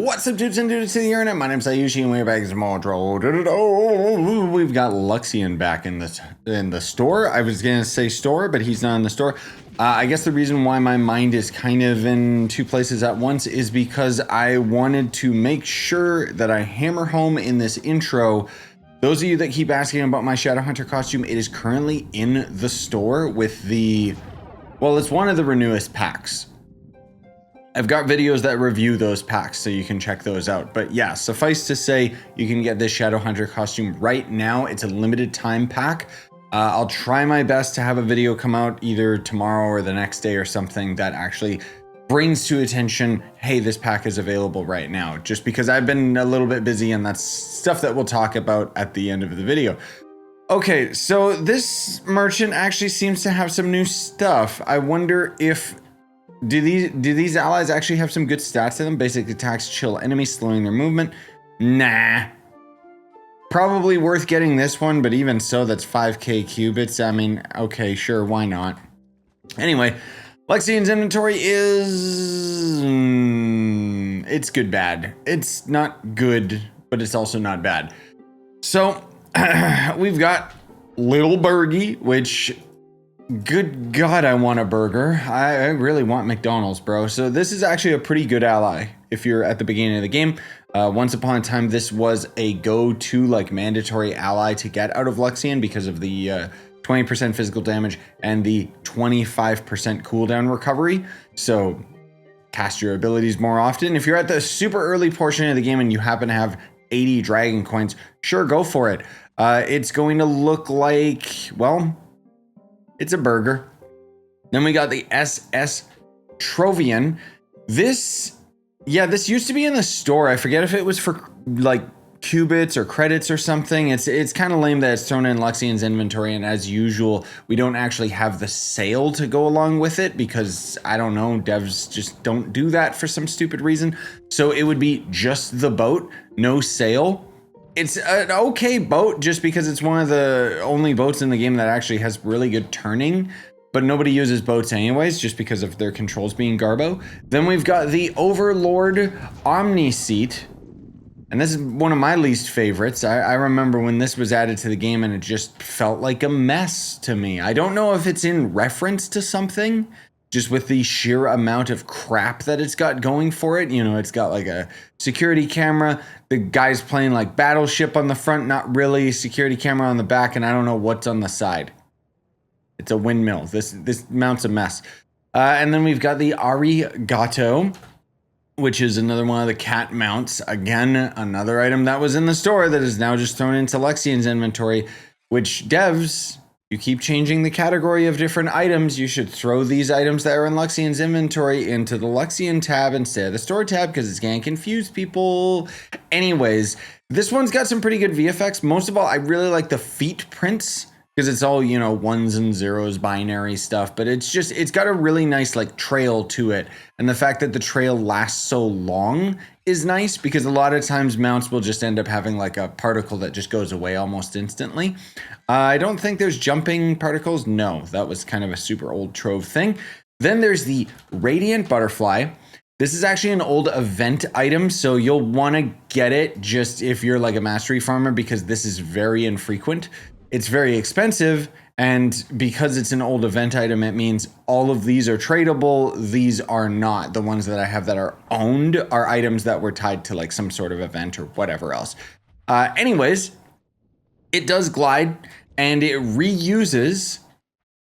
What's up, dudes and dudes to the internet? My name's Scyushi, and we're back in more Trove. We've got Luxion back in the store. I was gonna say store, but he's not in the store. I guess the reason why my mind is kind of in two places at once is because I wanted to make sure that I hammer home in this intro. Those of you that keep asking about my Shadow Hunter costume, it is currently in the store with the, well, it's one of the Renewist packs. I've got videos that review those packs, so you can check those out. But yeah, suffice to say, you can get this Shadow Hunter costume right now. It's a limited time pack. I'll try my best to have a video come out either tomorrow or the next day or something that actually brings to attention, hey, this pack is available right now. Just because I've been a little bit busy, and that's stuff that we'll talk about at the end of the video. Okay, so this merchant actually seems to have some new stuff. I wonder if do these allies actually have some good stats to them? Basic attacks, chill enemies, slowing their movement. Nah. Probably worth getting this one, but even so, that's 5k cubits. I mean, okay, sure, why not? Anyway, Luxion's inventory is it's good bad. It's not good, but it's also not bad. So we've got Lil Burgie, which, good God, I want a burger. I really want McDonald's, bro. So this is actually a pretty good ally if you're at the beginning of the game. Once upon a time, this was a go-to, like, mandatory ally to get out of Luxion because of the 20% physical damage and the 25% cooldown recovery. So cast your abilities more often. If you're at the super early portion of the game and you happen to have 80 dragon coins, sure, go for it. It's going to look like, well, it's a burger. Then we got the SS Trovian. This used to be in the store. I forget if it was for like cubits or credits or something. It's kind of lame that it's thrown in Luxion's inventory, and as usual, we don't actually have the sale to go along with it because, I don't know, devs just don't do that for some stupid reason. So it would be just the boat, no sale. It's an okay boat just because it's one of the only boats in the game that actually has really good turning, but nobody uses boats anyways just because of their controls being garbo. Then we've got the Overlord Omniseat, and this is one of my least favorites. I remember when this was added to the game and it just felt like a mess to me. I don't know if it's in reference to something, just with the sheer amount of crap that it's got going for it. You know, it's got like a security camera. The guy's playing like Battleship on the front, not really. Security camera on the back, and I don't know what's on the side. It's a windmill. This mount's a mess. And then we've got the Ari Gato, which is another one of the cat mounts. Again, another item that was in the store that is now just thrown into Luxion's inventory, which devs, you keep changing the category of different items. You should throw these items that are in Luxion's inventory into the Luxion tab instead of the store tab because it's going to confuse people. Anyways, this one's got some pretty good VFX. Most of all, I really like the feet prints because it's all, you know, ones and zeros, binary stuff, but it's got a really nice like trail to it. And the fact that the trail lasts so long is nice because a lot of times mounts will just end up having like a particle that just goes away almost instantly. I don't think there's jumping particles. No, that was kind of a super old Trove thing. Then there's the Radiant Butterfly. This is actually an old event item, so you'll want to get it just if you're like a mastery farmer because this is very infrequent. It's very expensive, and because it's an old event item, it means all of these are tradable. These are not. The ones that I have that are owned are items that were tied to like some sort of event or whatever else. Anyways, it does glide, and it reuses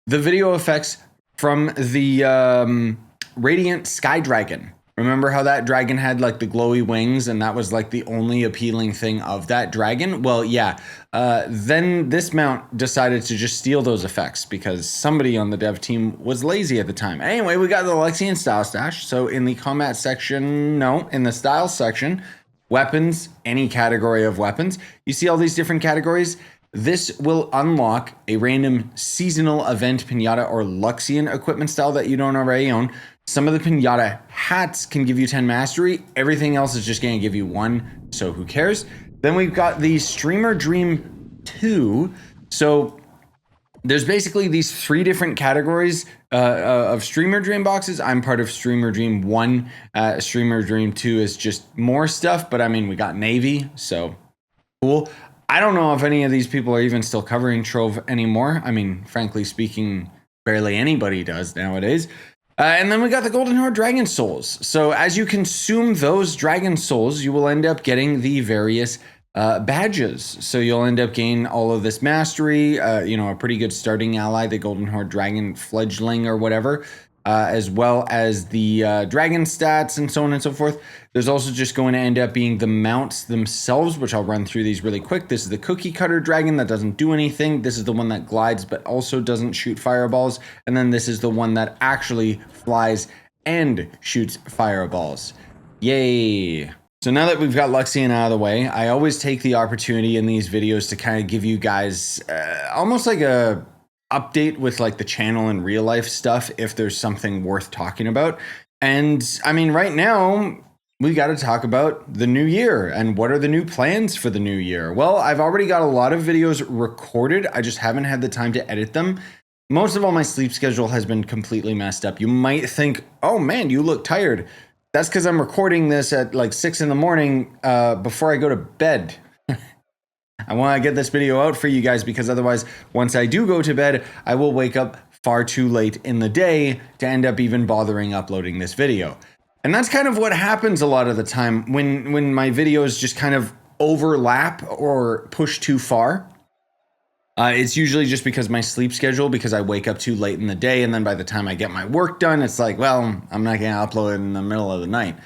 the video effects from the Radiant Sky Dragon. Remember how that dragon had like the glowy wings and that was like the only appealing thing of that dragon? Well, yeah. Then this mount decided to just steal those effects because somebody on the dev team was lazy at the time. Anyway, we got the Luxion style stash. So in the combat section, in the style section, weapons, any category of weapons. You see all these different categories? This will unlock a random seasonal event pinata or Luxion equipment style that you don't already own. Some of the pinata hats can give you 10 mastery. Everything else is just going to give you 1, so who cares? Then we've got the Streamer Dream 2. So there's basically these 3 different categories of Streamer Dream boxes. I'm part of Streamer Dream 1. Streamer Dream 2 is just more stuff, but I mean, we got Navy, so cool. I don't know if any of these people are even still covering Trove anymore. I mean, frankly speaking, barely anybody does nowadays. And then we got the Golden Hoard Dragon Souls. So as you consume those Dragon Souls, you will end up getting the various badges. So you'll end up gaining all of this mastery, a pretty good starting ally, the Golden Hoard Dragon Fledgling or whatever, as well as the dragon stats and so on and so forth. There's also just going to end up being the mounts themselves, which I'll run through these really quick. This is the cookie cutter dragon that doesn't do anything. This is the one that glides but also doesn't shoot fireballs. And then this is the one that actually flies and shoots fireballs. Yay. So now that we've got Luxion out of the way, I always take the opportunity in these videos to kind of give you guys almost like a update with like the channel and real life stuff if there's something worth talking about. And I mean, right now we got to talk about the new year and what are the new plans for the new year. Well, I've already got a lot of videos recorded. I just haven't had the time to edit them. Most of all, my sleep schedule has been completely messed up. You might think, oh man, you look tired. That's because I'm recording this at like 6 in the morning before I go to bed. I want to get this video out for you guys because otherwise, once I do go to bed, I will wake up far too late in the day to end up even bothering uploading this video. And that's kind of what happens a lot of the time when my videos just kind of overlap or push too far. It's usually just because my sleep schedule, because I wake up too late in the day, and then by the time I get my work done, it's like, well, I'm not going to upload it in the middle of the night.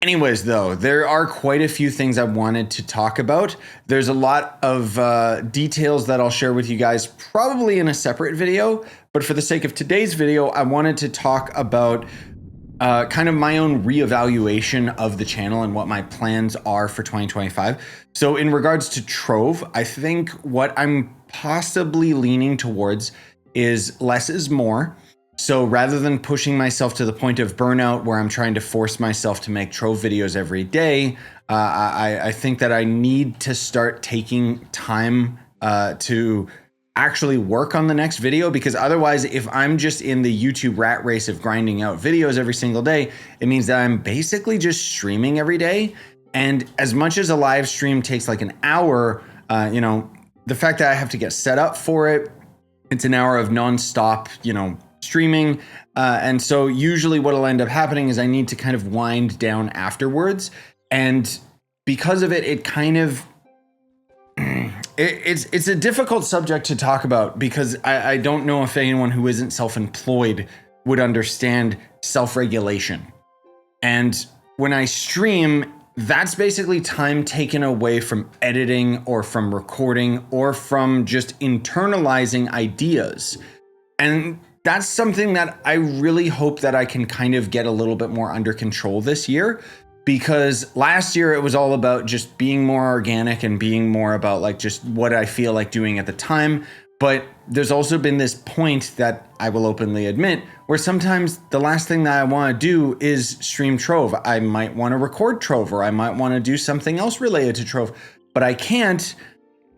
Anyways, though, there are quite a few things I wanted to talk about. There's a lot of details that I'll share with you guys probably in a separate video, but for the sake of today's video, I wanted to talk about kind of my own reevaluation of the channel and what my plans are for 2025. So in regards to Trove, I think what I'm possibly leaning towards is less is more. So rather than pushing myself to the point of burnout where I'm trying to force myself to make Trove videos every day, I think that I need to start taking time to actually work on the next video, because otherwise, if I'm just in the YouTube rat race of grinding out videos every single day, it means that I'm basically just streaming every day. And as much as a live stream takes like an hour, the fact that I have to get set up for it, it's an hour of nonstop, streaming. And so usually what will end up happening is I need to kind of wind down afterwards. And because of it, it kind of, it's a difficult subject to talk about, because I don't know if anyone who isn't self-employed would understand self-regulation. And when I stream, that's basically time taken away from editing or from recording or from just internalizing ideas. And that's something that I really hope that I can kind of get a little bit more under control this year, because last year it was all about just being more organic and being more about like just what I feel like doing at the time. But there's also been this point that I will openly admit where sometimes the last thing that I want to do is stream Trove. I might want to record Trove, or I might want to do something else related to Trove, but I can't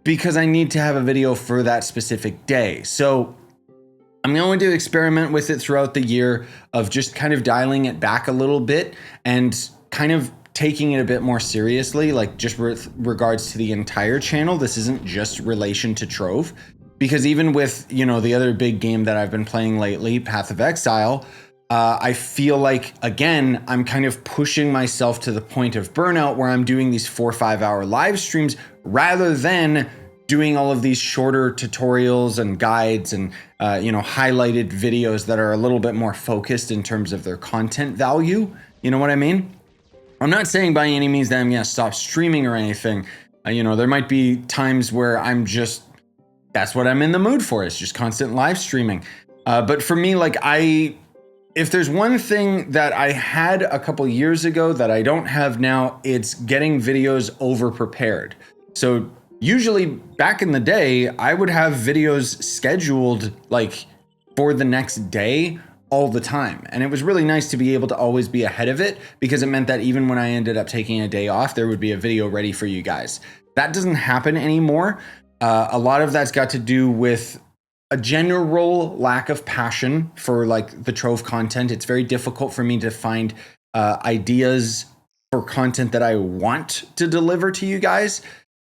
because I need to have a video for that specific day. So I'm going to experiment with it throughout the year of just kind of dialing it back a little bit and kind of taking it a bit more seriously, like just with regards to the entire channel. This isn't just relation to Trove. Because even with, the other big game that I've been playing lately, Path of Exile, I feel like, again, I'm kind of pushing myself to the point of burnout where I'm doing these 4 or 5 hour live streams rather than doing all of these shorter tutorials and guides and, highlighted videos that are a little bit more focused in terms of their content value. You know what I mean? I'm not saying by any means that I'm going to stop streaming or anything. There might be times where that's what I'm in the mood for. It's just constant live streaming. But for me, if there's one thing that I had a couple years ago that I don't have now, it's getting videos over prepared. So usually back in the day, I would have videos scheduled for the next day all the time. And it was really nice to be able to always be ahead of it, because it meant that even when I ended up taking a day off, there would be a video ready for you guys. That doesn't happen anymore. A lot of that's got to do with a general lack of passion for like the Trove content. It's very difficult for me to find ideas for content that I want to deliver to you guys.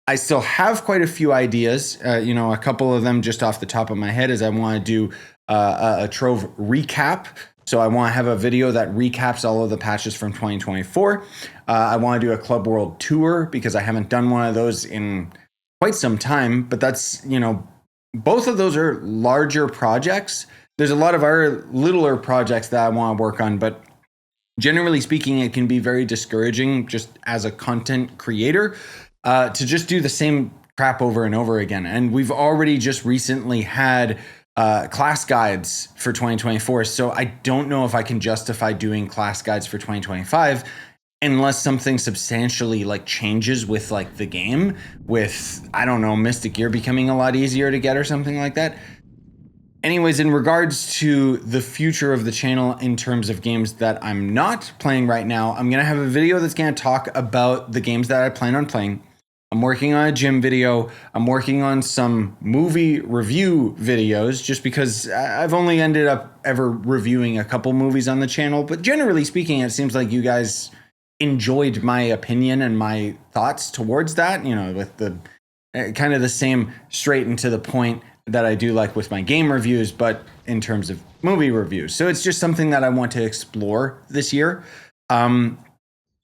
I still have quite a few ideas, a couple of them just off the top of my head is I want to do a Trove recap. So I want to have a video that recaps all of the patches from 2024. I want to do a Club World tour because I haven't done one of those in quite some time, but that's, both of those are larger projects. There's a lot of other littler projects that I want to work on, but generally speaking, it can be very discouraging just as a content creator to just do the same crap over and over again. And we've already just recently had class guides for 2024. So I don't know if I can justify doing class guides for 2025 unless something substantially like changes with like the game, with, I don't know, Mystic Gear becoming a lot easier to get or something like that. Anyways, in regards to the future of the channel in terms of games that I'm not playing right now, I'm going to have a video that's going to talk about the games that I plan on playing. I'm working on a gym video. I'm working on some movie review videos just because I've only ended up ever reviewing a couple movies on the channel. But generally speaking, it seems like you guys enjoyed my opinion and my thoughts towards that, with the kind of the same straight and to the point that I do like with my game reviews, but in terms of movie reviews. So it's just something that I want to explore this year. I'm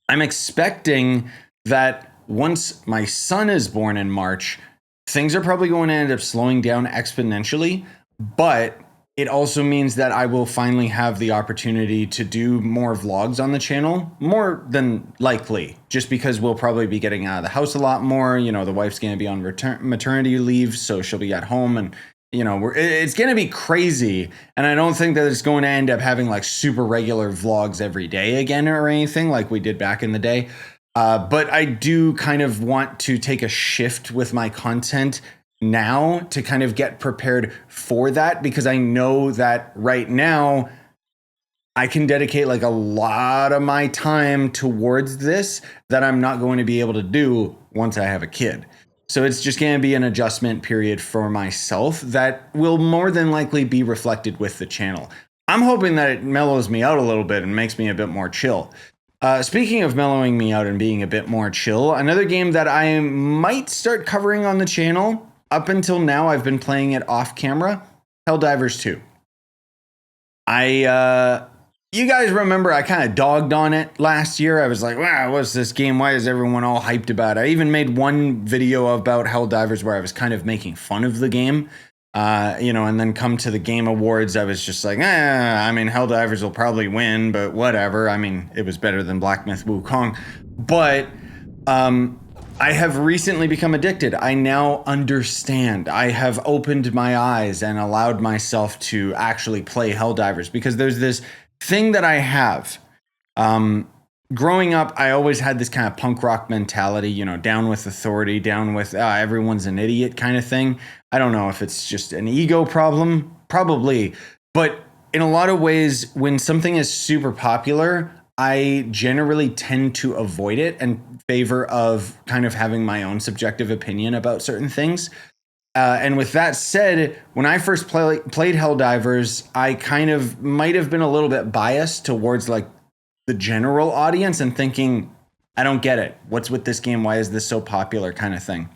expecting that once my son is born in March, things are probably going to end up slowing down exponentially, but it also means that I will finally have the opportunity to do more vlogs on the channel, more than likely, just because we'll probably be getting out of the house a lot more. The wife's going to be on maternity leave, so she'll be at home, and it's going to be crazy. And I don't think that it's going to end up having like super regular vlogs every day again or anything like we did back in the day. But I do kind of want to take a shift with my content now to kind of get prepared for that, because I know that right now I can dedicate like a lot of my time towards this that I'm not going to be able to do once I have a kid. So it's just going to be an adjustment period for myself that will more than likely be reflected with the channel. I'm hoping that it mellows me out a little bit and makes me a bit more chill. Speaking of mellowing me out and being a bit more chill, another game that I might start covering on the channel. Up until now, I've been playing it off camera. Helldivers 2. You guys remember I kind of dogged on it last year. I was like, wow, what's this game? Why is everyone all hyped about it? I even made one video about Helldivers where I was kind of making fun of the game. And then come to the Game Awards, I was just like, Helldivers will probably win, but whatever. It was better than Black Myth Wukong. But I have recently become addicted. I now understand. I have opened my eyes and allowed myself to actually play Helldivers, because there's this thing that I have. Growing up, I always had this kind of punk rock mentality, down with authority, down with everyone's an idiot kind of thing. I don't know if it's just an ego problem, probably. But in a lot of ways, when something is super popular, I generally tend to avoid it in favor of kind of having my own subjective opinion about certain things. And with that said, when I first played Helldivers, I kind of might have been a little bit biased towards like the general audience and thinking, I don't get it. What's with this game? Why is this so popular kind of thing?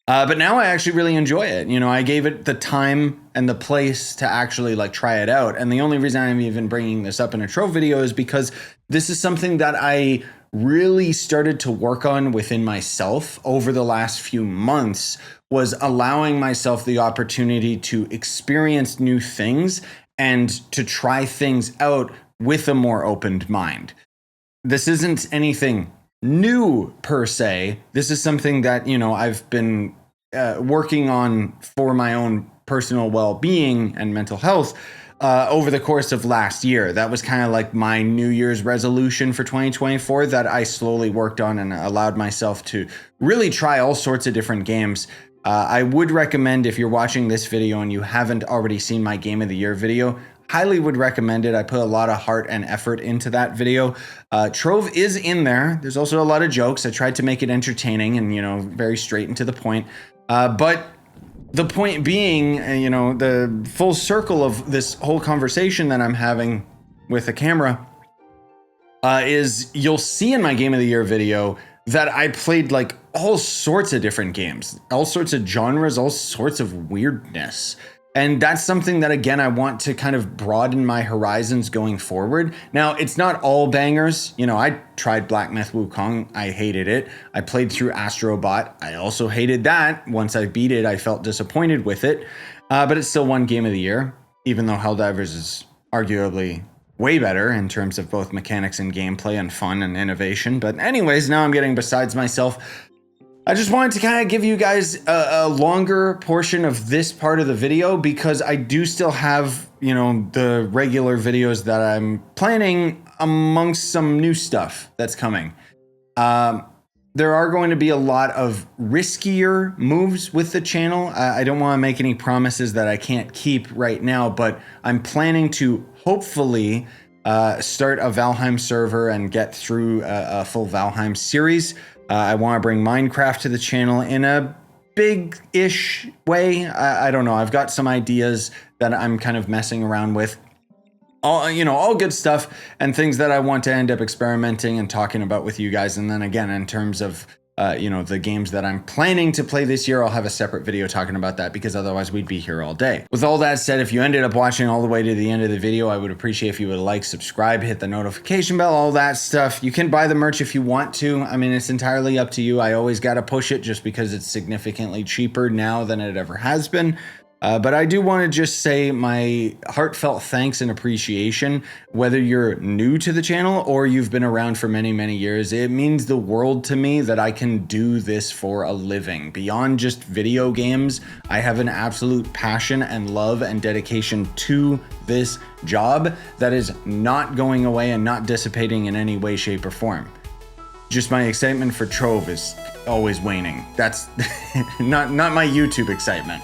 But now I actually really enjoy it. I gave it the time and the place to actually like try it out. And the only reason I'm even bringing this up in a Trove video is because this is something that I really started to work on within myself over the last few months, was allowing myself the opportunity to experience new things and to try things out with a more opened mind. This isn't anything new per se. This is something that, I've been working on for my own personal well-being and mental health over the course of last year. That was kind of like my New Year's resolution for 2024 that I slowly worked on and allowed myself to really try all sorts of different games. I would recommend, if you're watching this video and you haven't already seen my Game of the Year video, highly would recommend it. I put a lot of heart and effort into that video. Trove is in there. There's also a lot of jokes. I tried to make it entertaining and, very straight and to the point. But the point being, you know, the full circle of this whole conversation that I'm having with a camera is you'll see in my Game of the Year video that I played like all sorts of different games, all sorts of genres, all sorts of weirdness. And that's something that, again, I want to kind of broaden my horizons going forward. Now, it's not all bangers. You know, I tried Black Myth Wukong. I hated it. I played through Astrobot. I also hated that. Once I beat it, I felt disappointed with it. But it's still won Game of the Year, even though Helldivers is arguably way better in terms of both mechanics and gameplay and fun and innovation. But anyways, now I'm getting besides myself. I just wanted to kind of give you guys a longer portion of this part of the video because I do still have, you know, the regular videos that I'm planning amongst some new stuff that's coming. There are going to be a lot of riskier moves with the channel. I don't want to make any promises that I can't keep right now, but I'm planning to hopefully start a Valheim server and get through a full Valheim series. I want to bring Minecraft to the channel in a big-ish way. I don't know. I've got some ideas that I'm kind of messing around with. All good stuff and things that I want to end up experimenting and talking about with you guys. And then again, in terms of the games that I'm planning to play this year, I'll have a separate video talking about that because otherwise we'd be here all day. With all that said, if you ended up watching all the way to the end of the video, I would appreciate if you would like, subscribe, hit the notification bell, all that stuff. You can buy the merch if you want to. I mean, it's entirely up to you. I always got to push it just because it's significantly cheaper now than it ever has been. But I do want to just say my heartfelt thanks and appreciation, whether you're new to the channel or you've been around for many, many years. It means the world to me that I can do this for a living. Beyond just video games, I have an absolute passion and love and dedication to this job that is not going away and not dissipating in any way, shape, or form. Just my excitement for Trove is always waning. That's not my YouTube excitement.